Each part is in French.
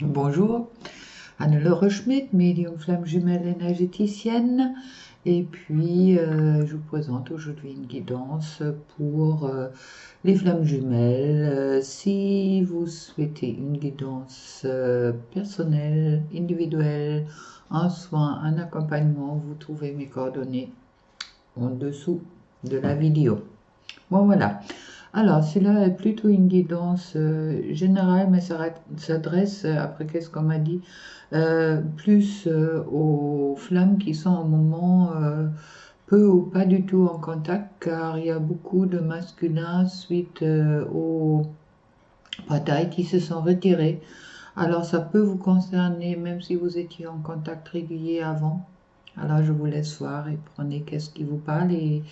Bonjour, Anne-Laure Schmidt, médium flamme jumelle énergéticienne. Et puis, je vous présente aujourd'hui une guidance pour les flammes jumelles. Si vous souhaitez une guidance personnelle, individuelle, un soin, un accompagnement, vous trouvez mes coordonnées en dessous de la vidéo. Bon, voilà. Alors, celui-là est plutôt une guidance générale, mais ça s'adresse, après qu'est-ce qu'on m'a dit, plus aux flammes qui sont au moment peu ou pas du tout en contact, car il y a beaucoup de masculins suite aux batailles qui se sont retirés. Alors, ça peut vous concerner, même si vous étiez en contact régulier avant. Alors, je vous laisse voir et prenez qu'est-ce qui vous parle et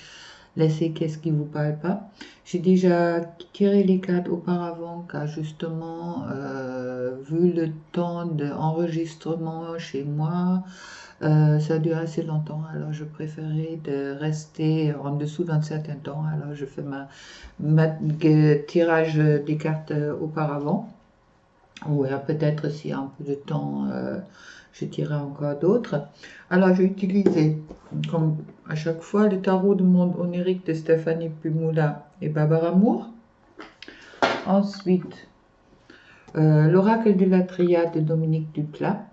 laissez qu'est-ce qui vous parle pas. J'ai déjà tiré les cartes auparavant car justement, vu le temps d'enregistrement chez moi, ça dure assez longtemps. Alors je préférais de rester en dessous d'un certain temps. Alors je fais ma tirage des cartes auparavant. Ou alors peut-être s'il y a un peu de temps, je tirerai encore d'autres. Alors j'ai utilisé, comme à chaque fois, le tarot du monde onirique de Stéphanie Pumula et Barbara Moore. Ensuite, l'oracle de la triade de Dominique Duplat.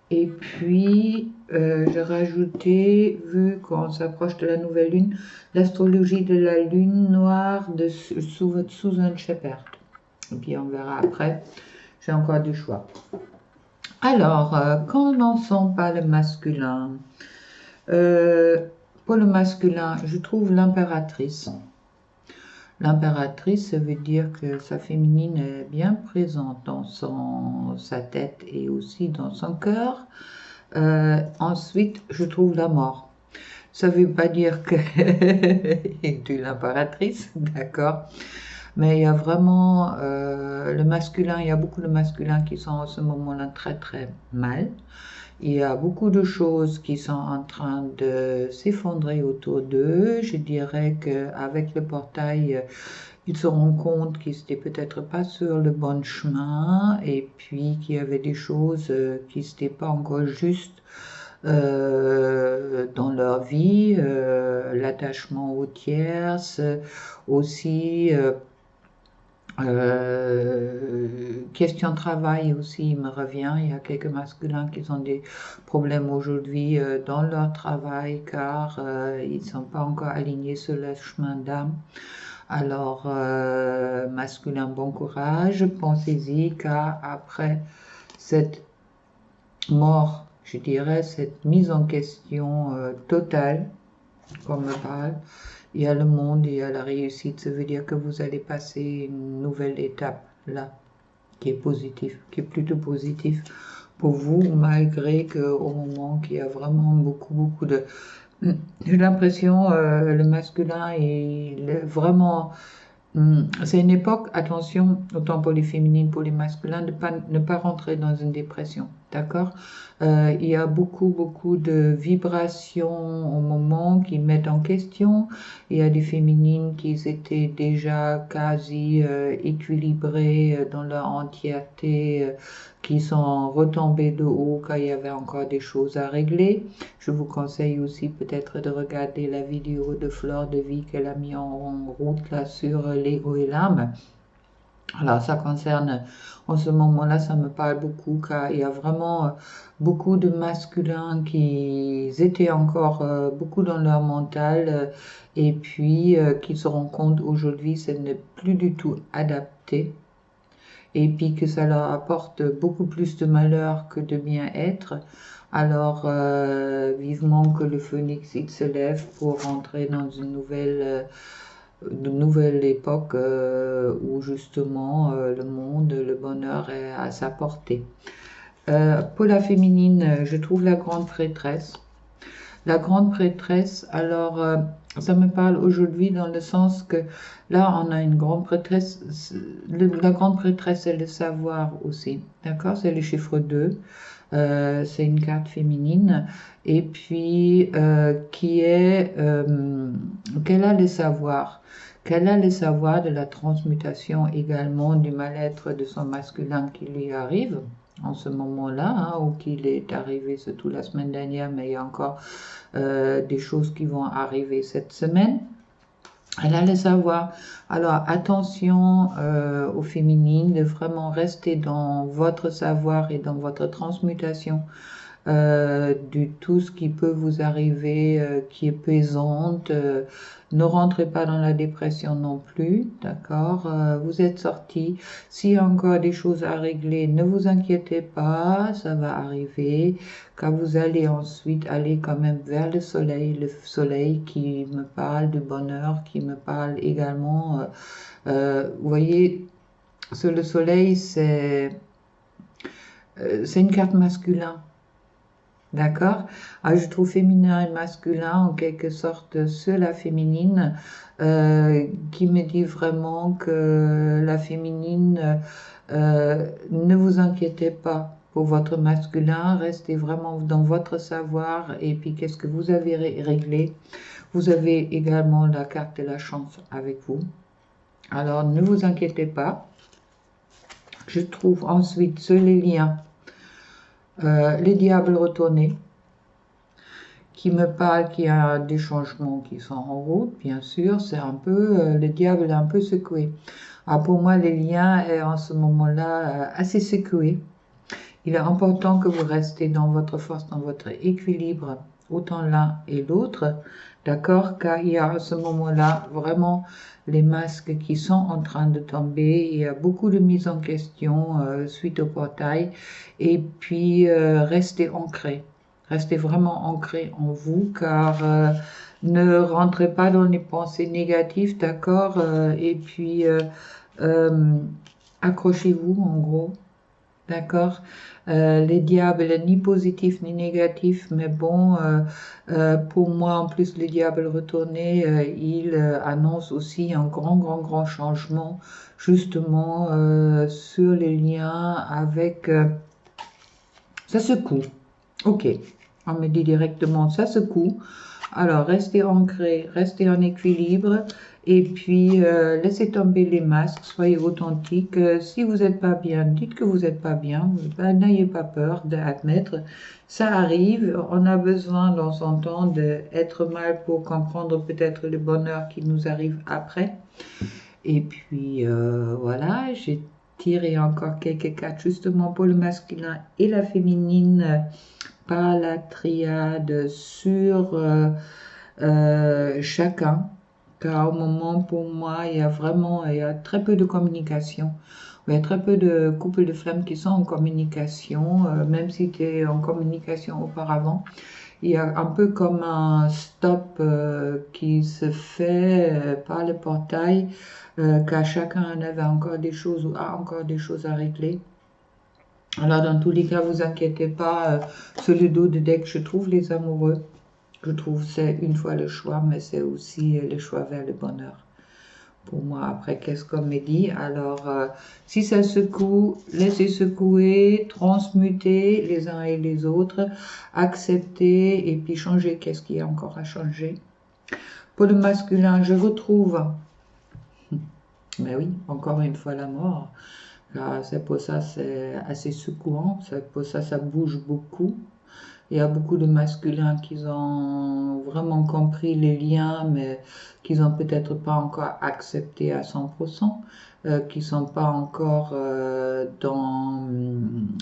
Et puis, j'ai rajouté, vu qu'on s'approche de la nouvelle lune, l'astrologie de la lune noire de Susan Shepard. Et puis on verra après. J'ai encore du choix. Alors, commençons par le masculin. Pour le masculin, je trouve l'impératrice. L'impératrice, ça veut dire que sa féminine est bien présente dans sa tête et aussi dans son cœur. Ensuite, je trouve la mort. Ça ne veut pas dire que tu es l'impératrice, d'accord? Mais il y a vraiment le masculin, il y a beaucoup de masculins qui sont en ce moment-là très très mal. Il y a beaucoup de choses qui sont en train de s'effondrer autour d'eux. Je dirais qu'avec le portail, ils se rendent compte qu'ils n'étaient peut-être pas sur le bon chemin et puis qu'il y avait des choses qui n'étaient pas encore justes dans leur vie, l'attachement aux tierces, aussi question de travail aussi, il me revient. Il y a quelques masculins qui ont des problèmes aujourd'hui dans leur travail car ils ne sont pas encore alignés sur le chemin d'âme. Alors, masculin, bon courage, pensez-y car après cette mort, je dirais, cette mise en question totale, comme me parle, il y a le monde, il y a la réussite. Ça veut dire que vous allez passer une nouvelle étape là, qui est positive, qui est plutôt positif pour vous, malgré qu'au moment qu'il y a vraiment beaucoup de... J'ai l'impression, le masculin, il est vraiment... C'est une époque, attention, autant pour les féminines, pour les masculins, de ne pas rentrer dans une dépression, d'accord? Il y a beaucoup de vibrations au moment qui mettent en question. Il y a des féminines qui étaient déjà quasi équilibrées dans leur entièreté, qui sont retombées de haut quand il y avait encore des choses à régler. Je vous conseille aussi peut-être de regarder la vidéo de Fleur de Vie qu'elle a mis en route là sur l'ego et l'âme. Alors ça concerne, en ce moment-là, ça me parle beaucoup car il y a vraiment beaucoup de masculins qui étaient encore beaucoup dans leur mental et puis qui se rendent compte aujourd'hui ce n'est plus du tout adapté et puis que ça leur apporte beaucoup plus de malheur que de bien-être. Alors, vivement que le phénix il se lève pour rentrer dans une nouvelle époque où justement le monde, le bonheur est à sa portée. Pour la féminine, je trouve la grande prêtresse. La grande prêtresse, alors ça me parle aujourd'hui dans le sens que là on a une grande prêtresse, la grande prêtresse c'est le savoir aussi, d'accord? C'est le chiffre 2, c'est une carte féminine et puis qui est qu'elle a le savoir, qu'elle a le savoir de la transmutation également du mal-être de son masculin qui lui arrive en ce moment-là, hein, ou qu'il est arrivé surtout la semaine dernière, mais il y a encore des choses qui vont arriver cette semaine. Elle a le savoir. Alors attention aux féminines de vraiment rester dans votre savoir et dans votre transmutation de tout ce qui peut vous arriver, qui est pesante. Ne rentrez pas dans la dépression non plus, d'accord? Vous êtes sorti. S'il y a encore des choses à régler, ne vous inquiétez pas, ça va arriver, car vous allez ensuite aller quand même vers le soleil qui me parle de bonheur, qui me parle également, vous voyez, le soleil, c'est une carte masculine. D'accord? Je trouve féminin et masculin en quelque sorte sur la féminine qui me dit vraiment que la féminine, ne vous inquiétez pas pour votre masculin, restez vraiment dans votre savoir et puis qu'est-ce que vous avez réglé. Vous avez également la carte de la chance avec vous. Alors ne vous inquiétez pas. Je trouve ensuite sur les liens les diables retournés, qui me parle qu'il y a des changements qui sont en route, bien sûr, c'est un peu, le diable est un peu secoué. Pour moi, les liens est en ce moment-là assez secoué. Il est important que vous restez dans votre force, dans votre équilibre, autant l'un et l'autre, d'accord, car il y a à ce moment-là vraiment les masques qui sont en train de tomber, il y a beaucoup de mise en question suite au portail, et puis restez ancrés, restez vraiment ancrés en vous, car ne rentrez pas dans les pensées négatives, d'accord, et puis accrochez-vous en gros. D'accord, les diables, ni positifs ni négatifs, mais bon, pour moi, en plus, le diable retourné, il annonce aussi un grand changement, justement, sur les liens avec... ça secoue, ok, on me dit directement, ça secoue. Alors, restez ancrés, restez en équilibre. Et puis, laissez tomber les masques, soyez authentiques. Si vous n'êtes pas bien, dites que vous n'êtes pas bien. N'ayez pas peur d'admettre. Ça arrive. On a besoin, dans son temps, d'être mal pour comprendre peut-être le bonheur qui nous arrive après. Et puis, voilà, j'ai tiré encore quelques cartes justement pour le masculin et la féminine par la triade sur chacun. Car au moment, pour moi, il y a très peu de communication. Il y a très peu de couples de femmes qui sont en communication, même si tu es en communication auparavant. Il y a un peu comme un stop qui se fait par le portail, car chacun en avait encore des choses ou a encore des choses à régler. Alors, dans tous les cas, vous inquiétez pas, sur le dos de deck, je trouve les amoureux. Je trouve que c'est une fois le choix, mais c'est aussi le choix vers le bonheur. Pour moi, après, qu'est-ce qu'on me dit? Alors, si ça secoue, laissez secouer, transmuter les uns et les autres, accepter et puis changer qu'est-ce qu'il y a encore à changer. Pour le masculin, je retrouve, mais oui, encore une fois la mort. C'est pour ça c'est assez secouant, c'est pour ça ça bouge beaucoup. Il y a beaucoup de masculins qui ont vraiment compris les liens, mais qui n'ont peut-être pas encore accepté à 100%, qui sont pas encore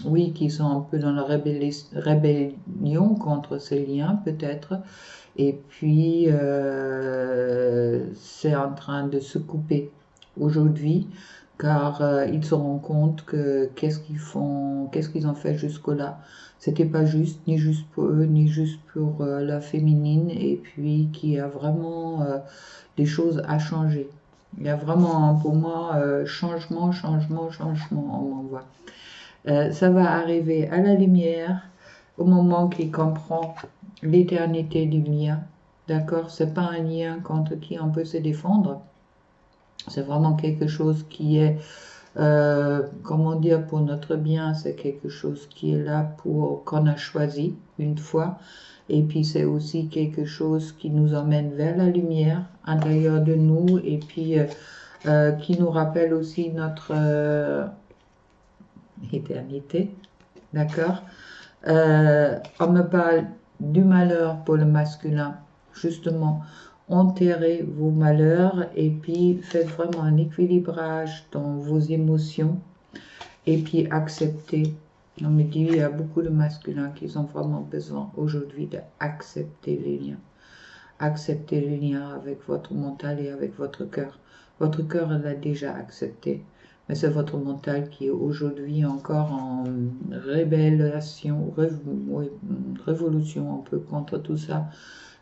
oui, qui sont un peu dans la rébellion contre ces liens peut-être. Et puis, c'est en train de se couper aujourd'hui, car ils se rendent compte que qu'est-ce qu'ils ont fait jusque-là. C'était pas juste, ni juste pour eux, ni juste pour la féminine, et puis qu'il y a vraiment des choses à changer. Il y a vraiment, pour moi, changement, on m'envoie. Ça va arriver à la lumière, au moment qu'il comprend l'éternité du lien. D'accord? C'est pas un lien contre qui on peut se défendre. C'est vraiment quelque chose qui est, comme on dire pour notre bien, c'est quelque chose qui est là pour qu'on a choisi une fois. Et puis c'est aussi quelque chose qui nous emmène vers la lumière à l'intérieur de nous et puis qui nous rappelle aussi notre éternité. D'accord? On me parle du malheur pour le masculin. Justement, enterrez vos malheurs et puis faites vraiment un équilibrage dans vos émotions et puis acceptez. On me dit, il y a beaucoup de masculins qui ont vraiment besoin aujourd'hui d'accepter les liens. Acceptez les liens avec votre mental et avec votre cœur. Votre cœur l'a déjà accepté, mais c'est votre mental qui est aujourd'hui encore en révolution un peu contre tout ça.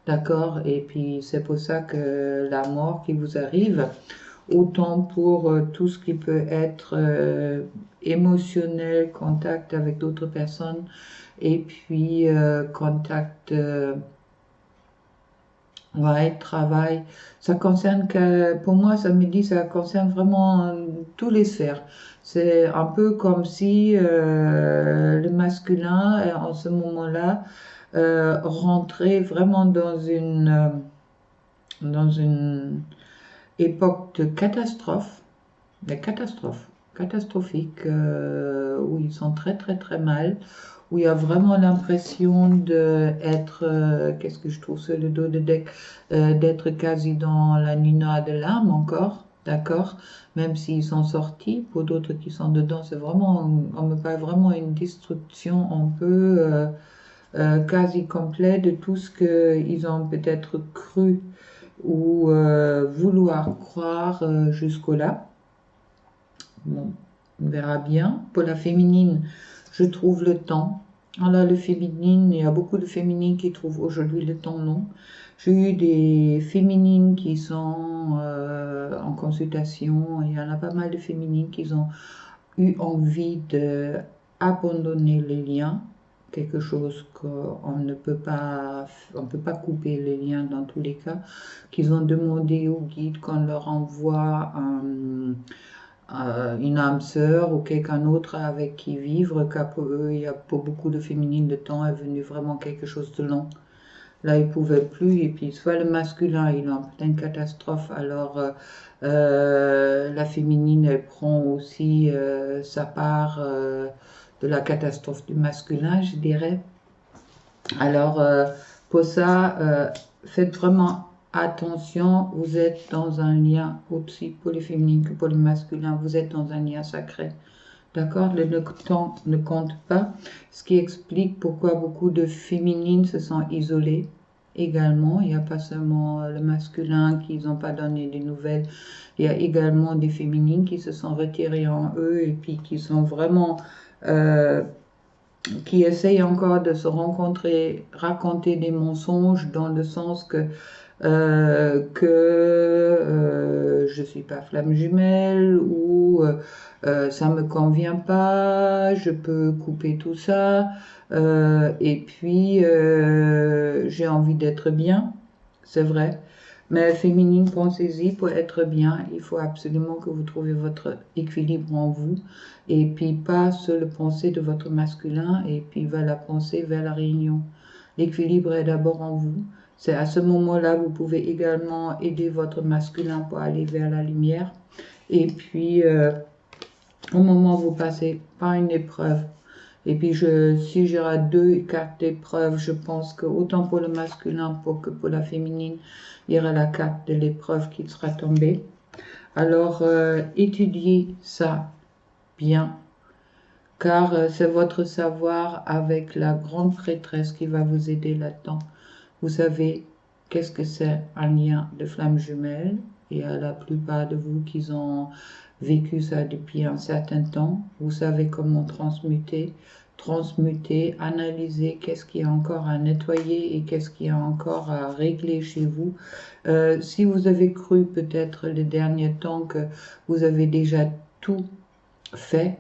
D'accord? Et puis c'est pour ça que la mort qui vous arrive, autant pour tout ce qui peut être émotionnel, contact avec d'autres personnes, et puis contact, ouais, travail, ça concerne que, pour moi, ça me dit, ça concerne vraiment tous les sphères. C'est un peu comme si le masculin, en ce moment-là, rentrait vraiment dans une époque de catastrophe, des catastrophes, catastrophiques, où ils sont très très très mal, où il y a vraiment l'impression d'être, qu'est-ce que je trouve sur le dos de deck, d'être quasi dans la nina de l'âme encore, d'accord, même s'ils sont sortis, pour d'autres qui sont dedans, c'est vraiment, on me parle vraiment une destruction un peu quasi complète de tout ce qu'ils ont peut-être cru ou vouloir croire jusqu'au là. Bon, on verra bien. Pour la féminine, je trouve le temps. Alors, le féminine, il y a beaucoup de féminines qui trouvent aujourd'hui le temps long. J'ai eu des féminines qui sont en consultation. Il y en a pas mal de féminines qui ont eu envie d'abandonner les liens. Quelque chose qu'on ne peut pas, on peut pas couper les liens dans tous les cas. Qu'ils ont demandé au guide qu'on leur envoie une âme sœur ou quelqu'un d'autre avec qui vivre, car pour eux, il y a pour beaucoup de féminines, le temps est venu vraiment quelque chose de long. Là, ils ne pouvaient plus, et puis soit le masculin, il est en pleine catastrophe, alors la féminine, elle prend aussi sa part de la catastrophe du masculin, je dirais. Alors, pour ça, faites vraiment attention, vous êtes dans un lien aussi pour les féminines que pour les masculins, vous êtes dans un lien sacré. D'accord? Le temps ne compte pas, ce qui explique pourquoi beaucoup de féminines se sont isolées également. Il n'y a pas seulement le masculin qui n'ont pas donné des nouvelles, il y a également des féminines qui se sont retirées en eux et puis qui sont vraiment... qui essayent encore de se rencontrer, raconter des mensonges dans le sens que je suis pas flamme jumelle ou ça me convient pas, je peux couper tout ça et puis j'ai envie d'être bien, c'est vrai. Mais féminine, pensez-y, pour être bien, il faut absolument que vous trouviez votre équilibre en vous et puis pas seule pensée de votre masculin et puis va la pensée vers la réunion. L'équilibre est d'abord en vous. C'est à ce moment-là, vous pouvez également aider votre masculin pour aller vers la lumière. Et puis, au moment où vous passez par une épreuve, et puis si j'aurai 2 cartes d'épreuve, je pense que autant pour le masculin que pour la féminine, il y aura la carte de l'épreuve qui sera tombée. Alors, étudiez ça bien, car c'est votre savoir avec la grande prêtresse qui va vous aider là-dedans. Vous savez qu'est-ce que c'est un lien de flamme jumelle, et à la plupart de vous qui ont vécu ça depuis un certain temps, vous savez comment transmuter, analyser qu'est-ce qu'il y a encore à nettoyer et qu'est-ce qu'il y a encore à régler chez vous. Si vous avez cru peut-être les derniers temps que vous avez déjà tout fait,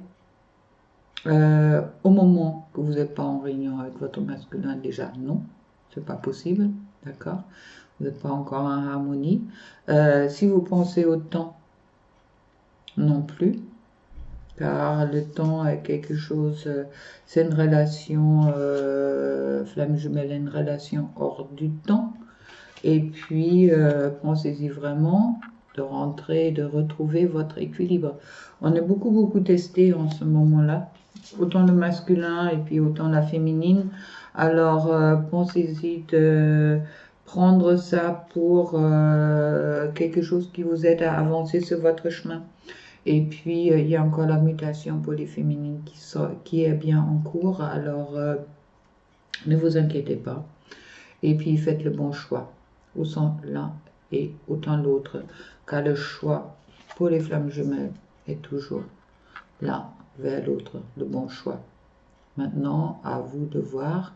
au moment que vous n'êtes pas en réunion avec votre masculin, déjà non, c'est pas possible, d'accord? Vous n'êtes pas encore en harmonie. Si vous pensez au temps, non plus. car le temps est quelque chose, c'est une relation, flamme jumelle est une relation hors du temps. Et puis, pensez-y vraiment de rentrer, de retrouver votre équilibre. On est beaucoup testé en ce moment-là, autant le masculin et puis autant la féminine. Alors, pensez-y de prendre ça pour quelque chose qui vous aide à avancer sur votre chemin. Et puis, il y a encore la mutation pour les féminines qui est bien en cours. Alors, ne vous inquiétez pas. Et puis, faites le bon choix. Autant l'un et autant l'autre. Car le choix pour les flammes jumelles est toujours l'un vers l'autre, le bon choix. Maintenant, à vous de voir.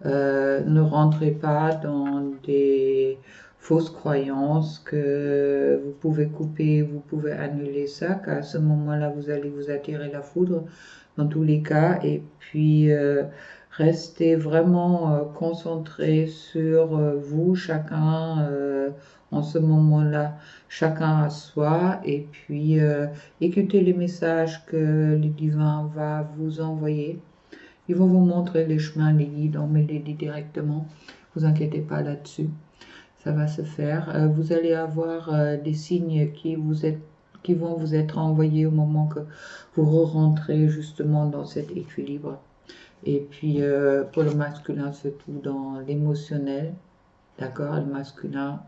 Ne rentrez pas dans des fausses croyances que vous pouvez couper, vous pouvez annuler ça, car à ce moment-là, vous allez vous attirer la foudre dans tous les cas. Et puis, restez vraiment concentré sur vous, chacun en ce moment-là, chacun à soi. Et puis, écoutez les messages que le divin va vous envoyer. Ils vont vous montrer les chemins, les guides, on me les dit directement. Vous inquiétez pas là-dessus, ça va se faire. Vous allez avoir des signes qui vont vous être envoyés au moment que vous rentrez justement dans cet équilibre. Et puis pour le masculin, surtout dans l'émotionnel, d'accord, le masculin,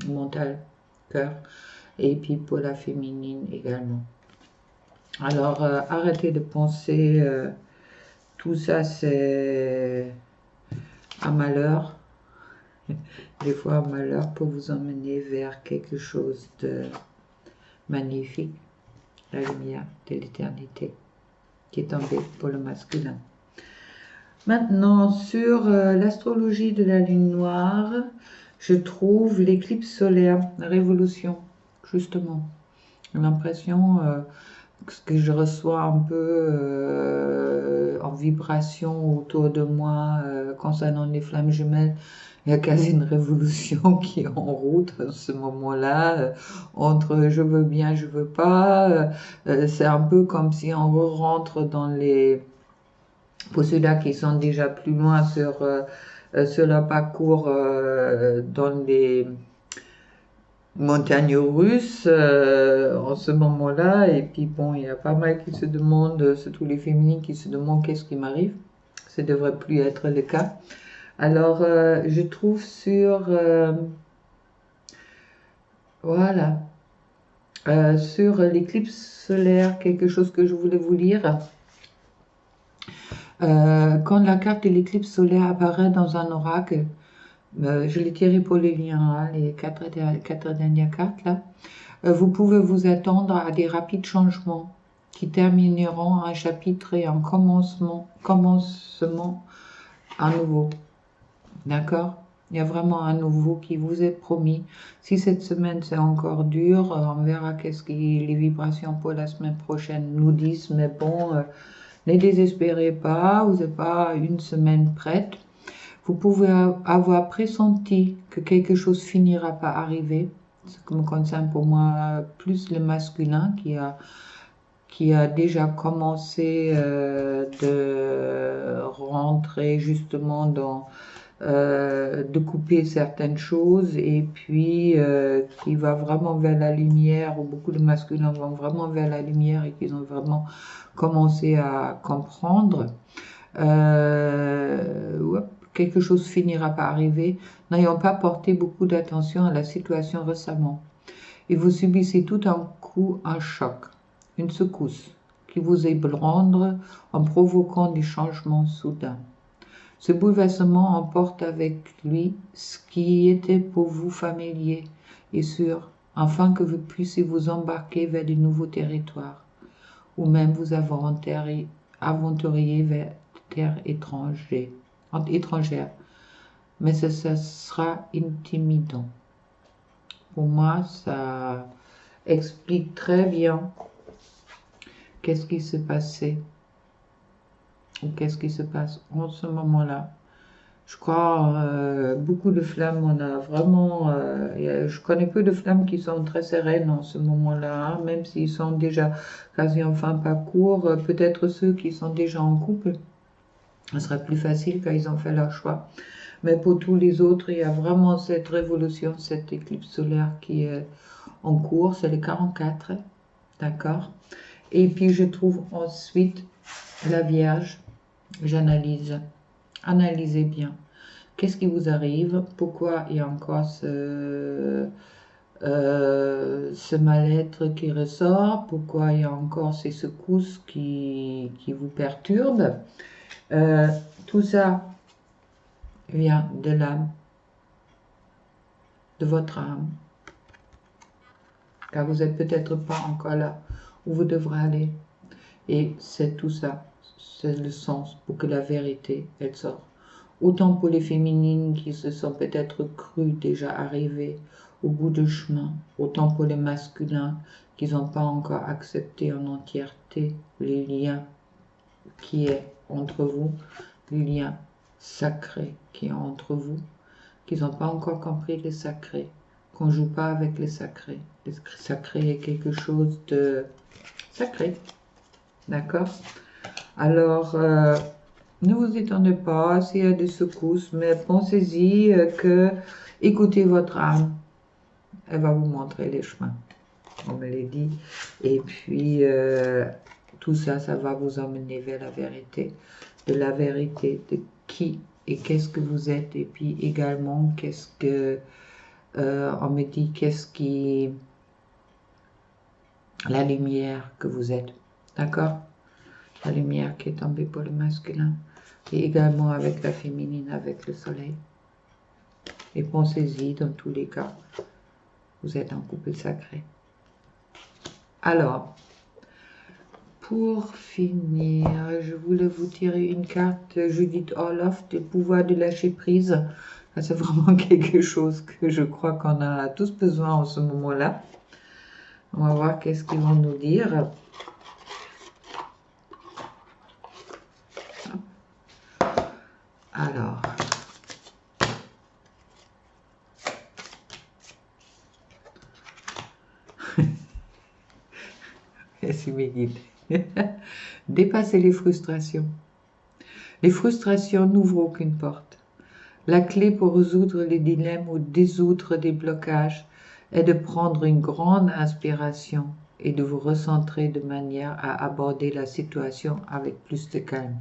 mental, cœur, et puis pour la féminine également. Alors arrêtez de penser... tout ça, c'est un malheur, des fois un malheur pour vous emmener vers quelque chose de magnifique, la lumière de l'éternité qui est tombée pour le masculin. Maintenant, sur l'astrologie de la lune noire, je trouve l'éclipse solaire, la révolution, justement. J'ai l'impression que je reçois un peu en vibration autour de moi concernant les flammes jumelles. Il y a quasi une révolution qui est en route à ce moment-là, entre je veux bien, je veux pas. C'est un peu comme si on rentre dans les... Pour ceux-là qui sont déjà plus loin sur leur parcours dans les montagnes russes en ce moment-là, et puis bon, il y a pas mal qui se demandent, surtout les féminines qui se demandent qu'est-ce qui m'arrive. Ça ne devrait plus être le cas. Alors, je trouve sur... voilà. Sur l'éclipse solaire, quelque chose que je voulais vous lire. Quand la carte de l'éclipse solaire apparaît dans un oracle, je l'ai tiré pour les liens, hein, les quatre dernières cartes là. Vous pouvez vous attendre à des rapides changements qui termineront un chapitre et un commencement à nouveau. D'accord? Il y a vraiment un nouveau qui vous est promis. Si cette semaine c'est encore dur, on verra qu'est-ce que les vibrations pour la semaine prochaine nous disent. Mais bon, ne désespérez pas, vous n'êtes pas une semaine prête. Vous pouvez avoir pressenti que quelque chose finira par arriver. Ce qui me concerne pour moi plus le masculin qui a déjà commencé de rentrer justement dans de couper certaines choses et puis qui va vraiment vers la lumière, ou beaucoup de masculins vont vraiment vers la lumière et qu'ils ont vraiment commencé à comprendre. Quelque chose finira par arriver, n'ayant pas porté beaucoup d'attention à la situation récemment. Et vous subissez tout d'un coup un choc, une secousse, qui vous ébranle en provoquant des changements soudains. Ce bouleversement emporte avec lui ce qui était pour vous familier et sûr, afin que vous puissiez vous embarquer vers de nouveaux territoires, ou même vous aventurier vers des terres étrangères. Mais ça sera intimidant. Pour moi, ça explique très bien qu'est-ce qui s'est passé ou qu'est-ce qui se passe en ce moment-là Je crois beaucoup de flammes, on a vraiment, je connais peu de flammes qui sont très sereines en ce moment-là, hein, même s'ils sont déjà quasi en fin de parcours, peut-être ceux qui sont déjà en couple, ce serait plus facile quand ils ont fait leur choix. Mais pour tous les autres, il y a vraiment cette révolution, cette éclipse solaire qui est en cours, c'est le 44, d'accord? Et puis je trouve ensuite la Vierge, j'analyse, analysez bien. Qu'est-ce qui vous arrive? Pourquoi il y a encore ce mal-être qui ressort? Pourquoi il y a encore ces secousses qui vous perturbent? Tout ça vient de l'âme, de votre âme, car vous n'êtes peut-être pas encore là où vous devrez aller. Et c'est tout ça, c'est le sens pour que la vérité, elle sorte. Autant pour les féminines qui se sont peut-être crues déjà arrivées au bout du chemin, autant pour les masculins qui n'ont pas encore accepté en entièreté les liens qui est entre vous, les liens sacrés qui est entre vous, qui n'ont pas encore compris les sacrés, qu'on ne joue pas avec les sacrés. Le sacré est quelque chose de sacré, d'accord? Alors, ne vous étonnez pas s'il y a des secousses, mais pensez-y que écoutez votre âme, elle va vous montrer les chemins, on me l'a dit, et puis tout ça, ça va vous emmener vers la vérité, de qui et qu'est-ce que vous êtes, et puis également qu'est-ce que, on me dit, qu'est-ce qui, la lumière que vous êtes, d'accord? La lumière qui est tombée pour le masculin, et également avec la féminine, avec le soleil. Et pensez-y, dans tous les cas, vous êtes un couple sacré. Alors, pour finir, je voulais vous tirer une carte Judith Orloff, le pouvoir de lâcher prise. C'est vraiment quelque chose que je crois qu'on a tous besoin en ce moment-là. On va voir qu'est-ce qu'ils vont nous dire. Alors, merci mes guides. Dépasser les frustrations. Les frustrations n'ouvrent aucune porte. La clé pour résoudre les dilemmes ou dissoudre des blocages est de prendre une grande inspiration et de vous recentrer de manière à aborder la situation avec plus de calme.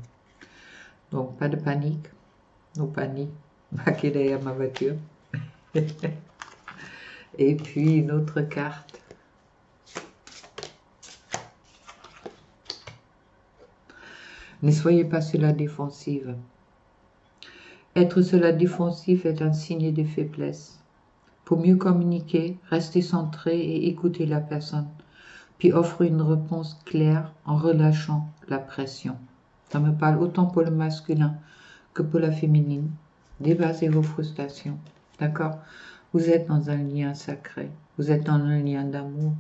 Donc, pas de panique, no panique, marqué derrière ma voiture. Et puis, une autre carte. Ne soyez pas sur la défensive. Être sur la défensive est un signe de faiblesse. Pour mieux communiquer, restez centré et écoutez la personne, puis offrez une réponse claire en relâchant la pression. Ça me parle autant pour le masculin que pour la féminine. Dépassez vos frustrations, d'accord? Vous êtes dans un lien sacré, vous êtes dans un lien d'amour.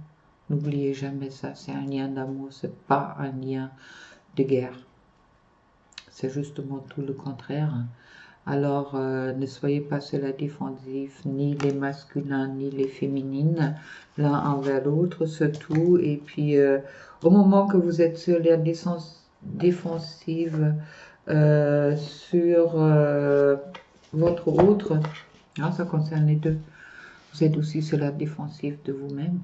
N'oubliez jamais ça, c'est un lien d'amour, c'est pas un lien de guerre. C'est justement tout le contraire. Alors, ne soyez pas sur la défensive, ni les masculins, ni les féminines, l'un envers l'autre, surtout. Et puis, au moment que vous êtes sur la défensive, sur votre autre, hein, ça concerne les deux, vous êtes aussi sur la défensive de vous-même,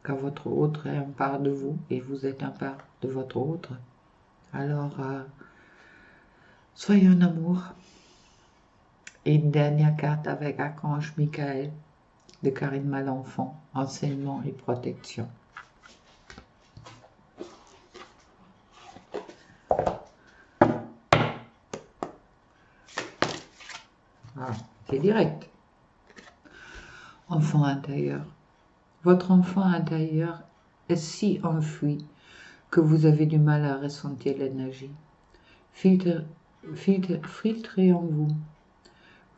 car votre autre est un part de vous, et vous êtes un part de votre autre. Alors, soyez en amour. Et une dernière carte avec Archange Michael de Karine Malenfant, enseignement et protection. Ah, c'est direct. Enfant intérieur. Votre enfant intérieur est si enfoui que vous avez du mal à ressentir l'énergie. Filtrez en vous.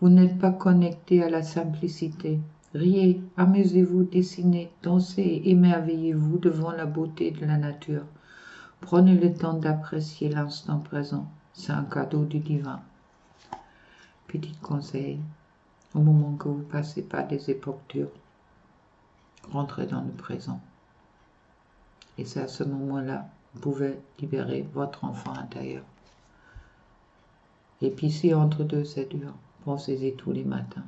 Vous n'êtes pas connecté à la simplicité. Riez, amusez-vous, dessinez, dansez et émerveillez-vous devant la beauté de la nature. Prenez le temps d'apprécier l'instant présent. C'est un cadeau du divin. petit conseil, au moment que vous passez par des époques dures, rentrez dans le présent. Et c'est à ce moment-là, vous pouvez libérer votre enfant intérieur. Et puis si entre deux c'est dur, pensez-y tous les matins.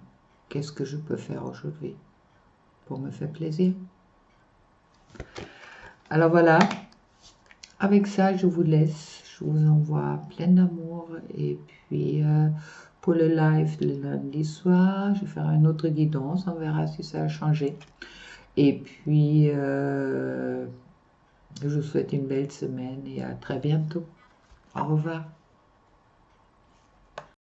Qu'est-ce que je peux faire aujourd'hui pour me faire plaisir? Alors voilà, avec ça je vous laisse, je vous envoie plein d'amour et puis pour le live le lundi soir, je vais faire une autre guidance, on verra si ça a changé. Et puis je vous souhaite une belle semaine et à très bientôt. Au revoir.